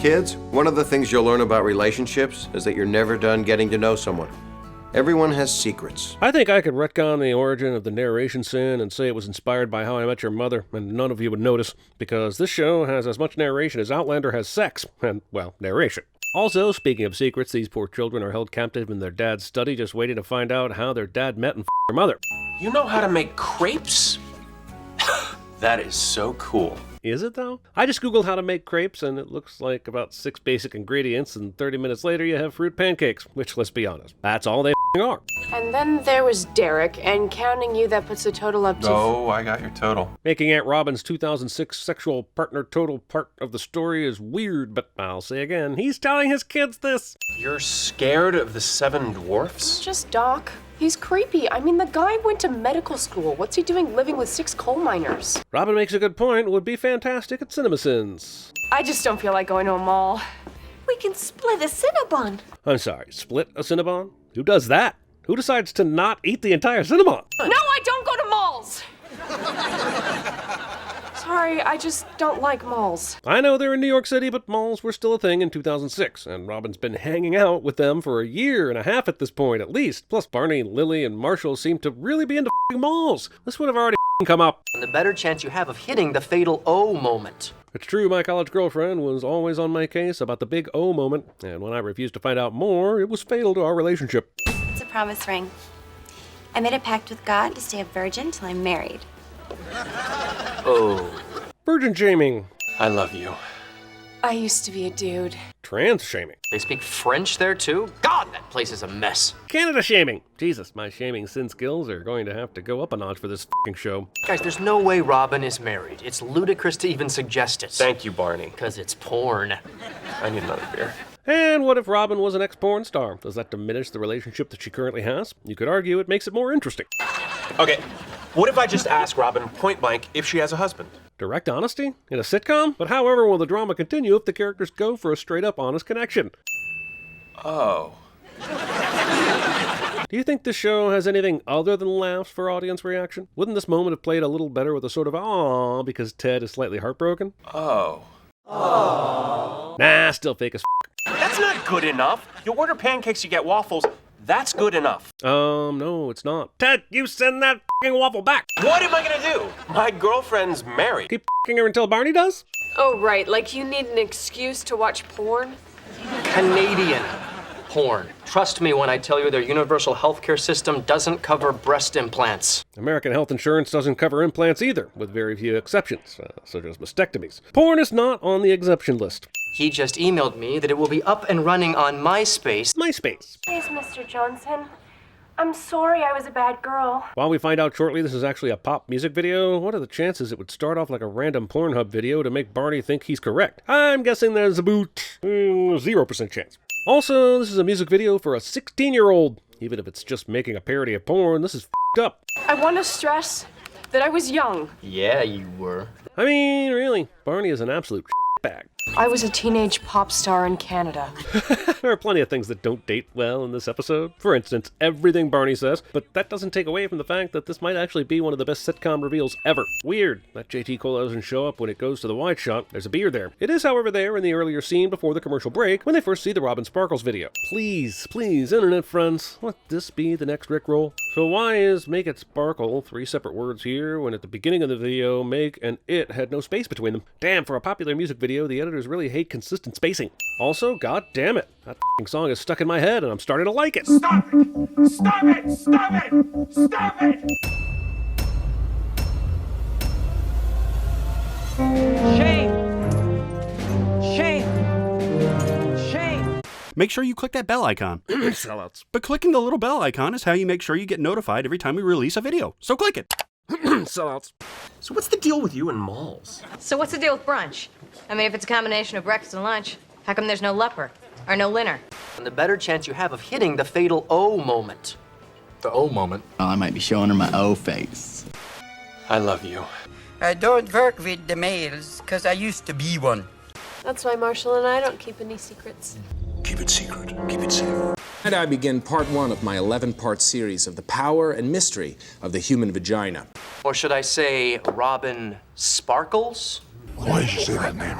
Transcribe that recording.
Kids, one of the things you'll learn about relationships is that you're never done getting to know someone. Everyone has secrets. I think I could retcon the origin of the narration sin and say it was inspired by How I Met Your Mother, and none of you would notice, because this show has as much narration as Outlander has sex, and, well, narration. Also, speaking of secrets, these poor children are held captive in their dad's study just waiting to find out how their dad met and their mother. You know how to make crepes? That is so cool. Is it, though? I just googled how to make crepes, and it looks like about 6 basic ingredients, and 30 minutes later you have fruit pancakes, which, let's be honest, that's all they are. And then there was Derek, and counting you, that puts the total up to... Oh, I got your total. Making Aunt Robin's 2006 sexual partner total part of the story is weird, but I'll say again, he's telling his kids this. You're scared of the 7 It's dwarfs? just Doc. He's creepy. I mean, the guy went to medical school. What's he doing living with 6 coal miners? Robin makes a good point. It would be fantastic at TVSins. I just don't feel like going to a mall. We can split a Cinnabon. I'm sorry, split a Cinnabon? Who does that? Who decides to not eat the entire Cinnabon? No, I don't go to malls! Sorry, I just don't like malls. I know they're in New York City, but malls were still a thing in 2006, and Robin's been hanging out with them for a year and a half at this point, at least. Plus, Barney, Lily, and Marshall seem to really be into malls. This would have already come up. And the better chance you have of hitting the fatal O moment. It's true, my college girlfriend was always on my case about the big O moment, and when I refused to find out more, it was fatal to our relationship. It's a promise ring. I made a pact with God to stay a virgin till I'm married. Oh, Virgin shaming. I love you. I used to be a dude. Trans shaming. They speak French there too? God, that place is a mess. Canada shaming. Jesus, my shaming sin skills are going to have to go up a notch for this f***ing show. Guys, there's no way Robin is married. It's ludicrous to even suggest it. Thank you, Barney. Because it's porn. I need another beer. And what if Robin was an ex-porn star? Does that diminish the relationship that she currently has? You could argue it makes it more interesting. Okay, what if I just ask Robin point blank if she has a husband? Direct honesty? In a sitcom? But however will the drama continue if the characters go for a straight-up honest connection? Oh. Do you think this show has anything other than laughs for audience reaction? Wouldn't this moment have played a little better with a sort of aww because Ted is slightly heartbroken? Oh. Nah, still fake as f***. That's not good enough. You order pancakes, you get waffles. That's good enough. No, it's not. Ted, you send that f***ing waffle back! What am I gonna do? My girlfriend's married. Keep f***ing her until Barney does? Oh, right, like you need an excuse to watch porn? Canadian porn. Trust me when I tell you their universal healthcare system doesn't cover breast implants. American health insurance doesn't cover implants either, with very few exceptions, such as mastectomies. Porn is not on the exception list. He just emailed me that it will be up and running on MySpace. MySpace. Please, Mr. Johnson. I'm sorry I was a bad girl. While we find out shortly this is actually a pop music video, what are the chances it would start off like a random Pornhub video to make Barney think he's correct? I'm guessing there's about 0% chance. Also, this is a music video for a 16-year-old. Even if it's just making a parody of porn, this is f***ed up. I want to stress that I was young. Yeah, you were. I mean, really, Barney is an absolute bag. I was a teenage pop star in Canada. There are plenty of things that don't date well in this episode. For instance, everything Barney says, but that doesn't take away from the fact that this might actually be one of the best sitcom reveals ever. Weird that JT Cole doesn't show up when it goes to the wide shot. There's a beer there. It is, however, there in the earlier scene before the commercial break when they first see the Robin Sparkles video. Please, please, internet friends, let this be the next Rickroll. So why is make it sparkle 3 separate words here when at the beginning of the video, make and it had no space between them? Damn, for a popular music video, the editors really hate consistent spacing. Also, god damn it, that f***ing song is stuck in my head and I'm starting to like it. Stop it! Stop it! Stop it! Stop it! Shame! Shame! Shame! Make sure you click that bell icon. Sellouts. But clicking the little bell icon is how you make sure you get notified every time we release a video. So click it. Sellouts. So what's the deal with you and malls? So what's the deal with brunch? I mean, if it's a combination of breakfast and lunch, how come there's no Lupper? Or no Linner? And the better chance you have of hitting the fatal O moment. The O moment. Well, I might be showing her my O face. I love you. I don't work with the males, because I used to be one. That's why Marshall and I don't keep any secrets. Keep it secret. Keep it safe. And I begin part 1 of my 11-part series of the power and mystery of the human vagina. Or should I say Robin Sparkles? Why did you say that name?